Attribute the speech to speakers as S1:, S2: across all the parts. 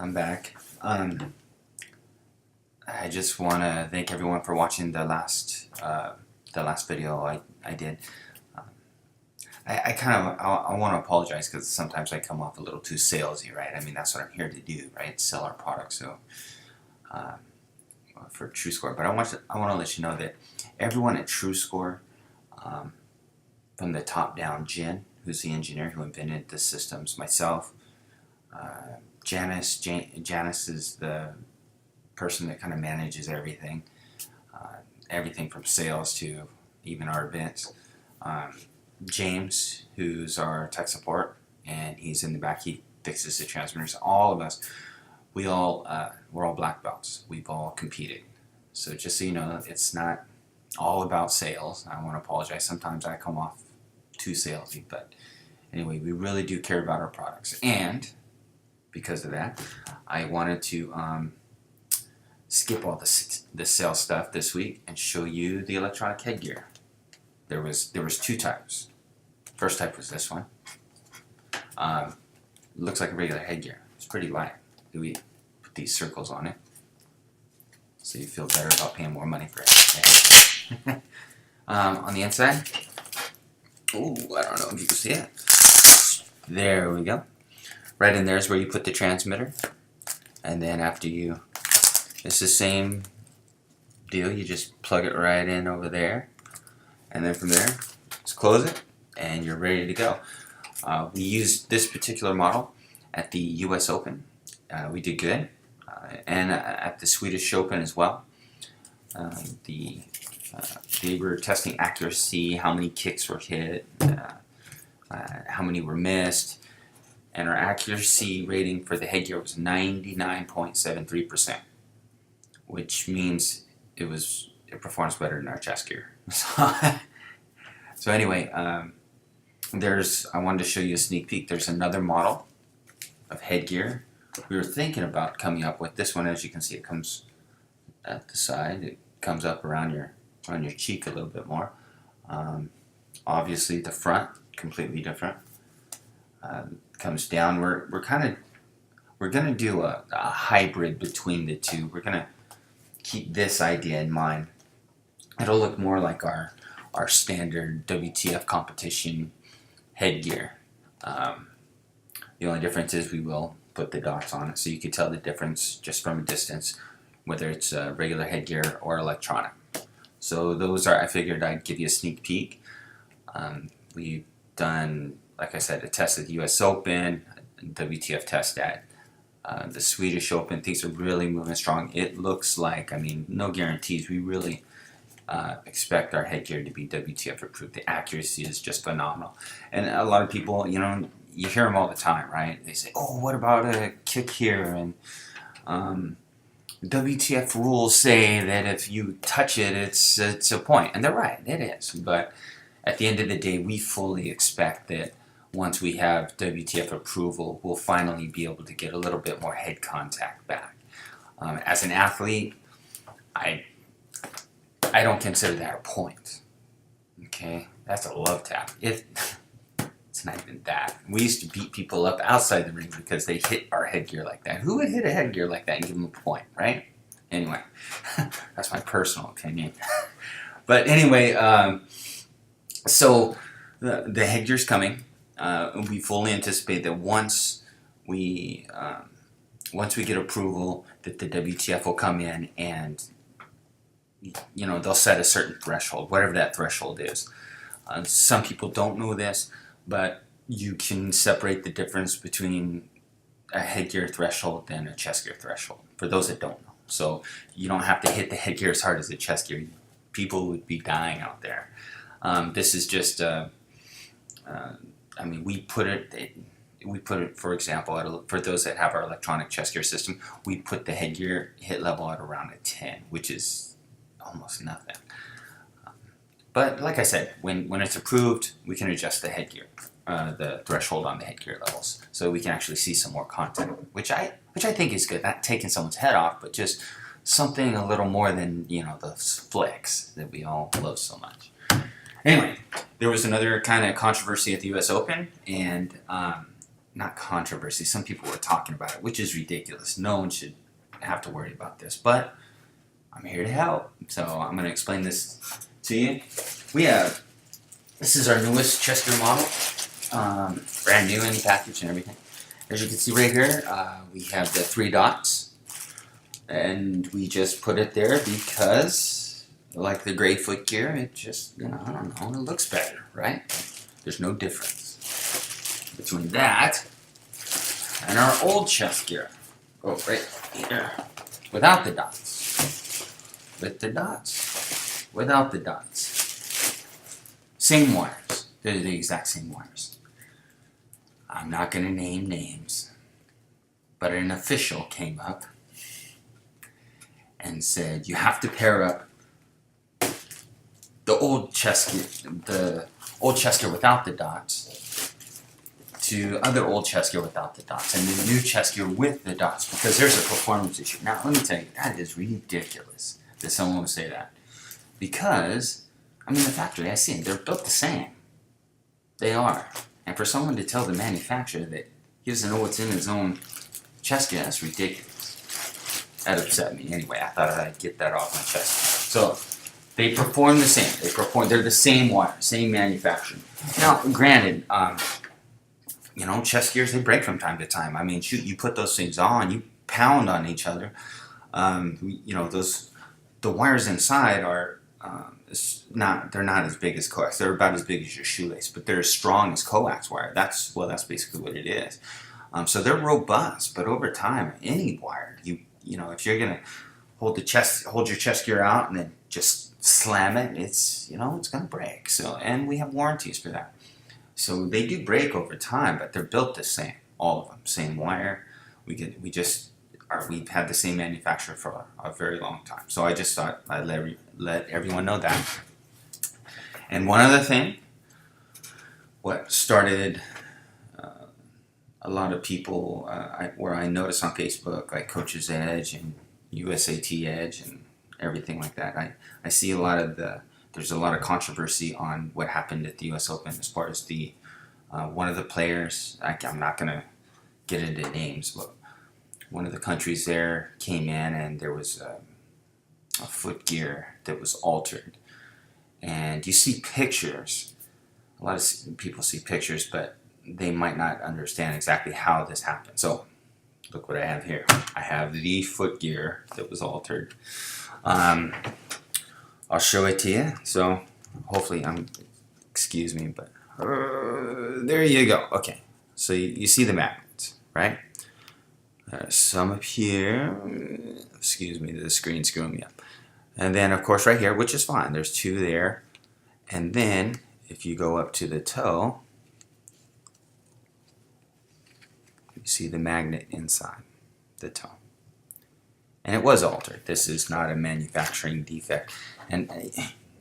S1: I'm back. I just want to thank everyone for watching the last video I did. I want to apologize because sometimes I come off a little too salesy, right? I mean, that's what I'm here to do, right? Sell our products. So for TrueScore, but I want to let you know that everyone at TrueScore, from the top down, Jen, who's the engineer who invented the systems, myself, Janice is the person that kind of manages everything, everything from sales to even our events. James, who's our tech support, and he's in the back, he fixes the transmitters. All of us, we're all black belts. We've all competed. So just so you know, it's not all about sales. I want to apologize. Sometimes I come off too salesy, but anyway, we really do care about our products. And because of that, I wanted to skip all the sales stuff this week and show you the electronic headgear. There was two types. First type was this one. Looks like a regular headgear. It's pretty light. We put these circles on it so you feel better about paying more money for it. On the inside, ooh, I don't know if you can see it. There we go. Right in there is where you put the transmitter, and then after it's the same deal. You just plug it right in over there, and then from there, just close it, and you're ready to go. We used this particular model at the U.S. Open. We did good, and at the Swedish Open as well. They were testing accuracy, how many kicks were hit, how many were missed, and our accuracy rating for the headgear was 99.73%, which means it performs better than our chest gear. So anyway, I wanted to show you a sneak peek. There's another model of headgear we were thinking about coming up with. This one, as you can see, it comes at the side. It comes up around your cheek a little bit more. Obviously, the front completely different. Comes down. We're gonna do a hybrid between the two. We're gonna keep this idea in mind. It'll look more like our standard WTF competition headgear. The only difference is we will put the dots on it so you can tell the difference just from a distance, whether it's regular headgear or electronic. So those are, I figured I'd give you a sneak peek. We've done, like I said, a test at the US Open, WTF test at the Swedish Open. Things are really moving strong. It looks like, I mean, no guarantees. We really expect our headgear to be WTF approved. The accuracy is just phenomenal. And a lot of people, you know, you hear them all the time, right? They say, oh, what about a kick here? And WTF rules say that if you touch it, it's a point. And they're right, it is. But at the end of the day, we fully expect that once we have WTF approval, we'll finally be able to get a little bit more head contact back. As an athlete, I don't consider that a point. Okay? That's a love tap. It's not even that. We used to beat people up outside the ring because they hit our headgear like that. Who would hit a headgear like that and give them a point, right? Anyway, that's my personal opinion. But anyway, so the headgear's coming. We fully anticipate that once we get approval, that the WTF will come in and, you know, they'll set a certain threshold, whatever that threshold is. Some people don't know this, but you can separate the difference between a headgear threshold and a chest gear threshold, for those that don't know. So you don't have to hit the headgear as hard as the chest gear. People would be dying out there. This is just, I mean, we put it, for example, for those that have our electronic chest gear system, we put the headgear hit level at around a 10, which is almost nothing. But like I said, when it's approved, we can adjust the headgear, the threshold on the headgear levels, so we can actually see some more content, which I think is good. Not taking someone's head off, but just something a little more than, you know, the flicks that we all love so much. Anyway, there was another kind of controversy at the U.S. Open, and not controversy. Some people were talking about it, which is ridiculous. No one should have to worry about this, but I'm here to help. So I'm going to explain this to you. This is our newest chest gear model, brand new in the package and everything. As you can see right here, we have the 3 dots, and we just put it there because, like the gray foot gear, it just, I don't know, it looks better, right? There's no difference between that and our old chest gear. Oh, right here, without the dots, with the dots, without the dots. Same wires. They're the exact same wires. I'm not going to name names, but an official came up and said you have to pair up the old chest gear without the dots to other old chest gear without the dots, and the new chest gear with the dots, because there's a performance issue. Now, let me tell you, that is ridiculous that someone would say that, because I'm in the factory, I see them, they're built the same. They are. And for someone to tell the manufacturer that he doesn't know what's in his own chest gear, that's ridiculous. That upset me anyway. I thought I'd get that off my chest. So, they perform the same. They're the same wire, same manufacturing. Now, granted, chest gears, they break from time to time. I mean, shoot, you put those things on, you pound on each other. The wires inside are, they're not as big as coax. They're about as big as your shoelace, but they're as strong as coax wire. That's basically what it is. So they're robust, but over time, any wire, if you're gonna hold your chest gear out and then just slam it, it's gonna break. So, and we have warranties for that. So they do break over time, but they're built the same, all of them, same wire. We've had the same manufacturer for a very long time. So I just thought I'd let everyone know that. And one other thing, what started a lot of people, where I noticed on Facebook, like Coach's Edge and USAT Edge and everything like that, I see there's a lot of controversy on what happened at the US Open as far as one of the players, I'm not going to get into names, but one of the countries there came in and there was a foot gear that was altered. And you see pictures, a lot of people see pictures, but they might not understand exactly how this happened. So, look what I have here. I have the foot gear that was altered. I'll show it to you. So, hopefully, excuse me, but there you go. Okay, so you see the magnets, right? Some up here. Excuse me, the screen's screwing me up. And then, of course, right here, which is fine. There's 2 there. And then, if you go up to the toe, you see the magnet inside the toe. And it was altered. This is not a manufacturing defect. And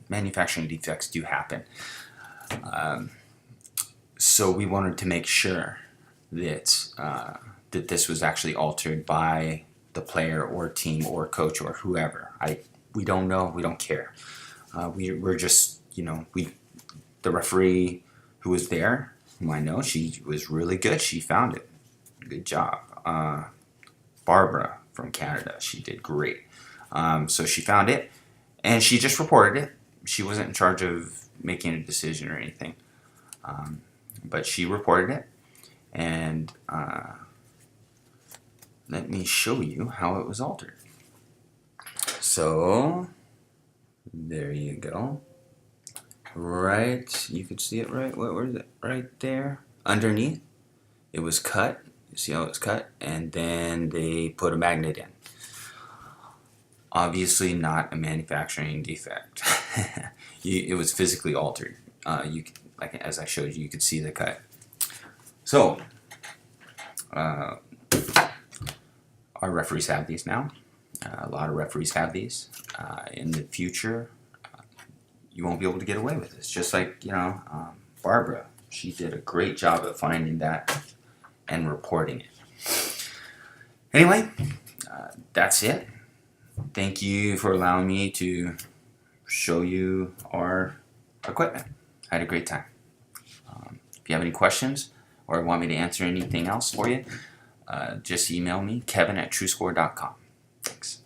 S1: manufacturing defects do happen. So we wanted to make sure that that this was actually altered by the player or team or coach or whoever. We don't know. We don't care. We're just, the referee who was there, whom I know, she was really good. She found it. Good job. Barbara from Canada, she did great. So she found it, and she just reported it. She wasn't in charge of making a decision or anything. But she reported it, and let me show you how it was altered. So, there you go. Right, you could see it right, what was it? Right there, underneath, it was cut. You see how it's cut? And then they put a magnet in. Obviously not a manufacturing defect. It was physically altered. As I showed you, you could see the cut. So, our referees have these now. A lot of referees have these. In the future, you won't be able to get away with this. Just like, Barbara, she did a great job of finding that and reporting it. Anyway, that's it. Thank you for allowing me to show you our equipment. I had a great time. If you have any questions, or want me to answer anything else for you, just email me, kevin@truescore.com. Thanks.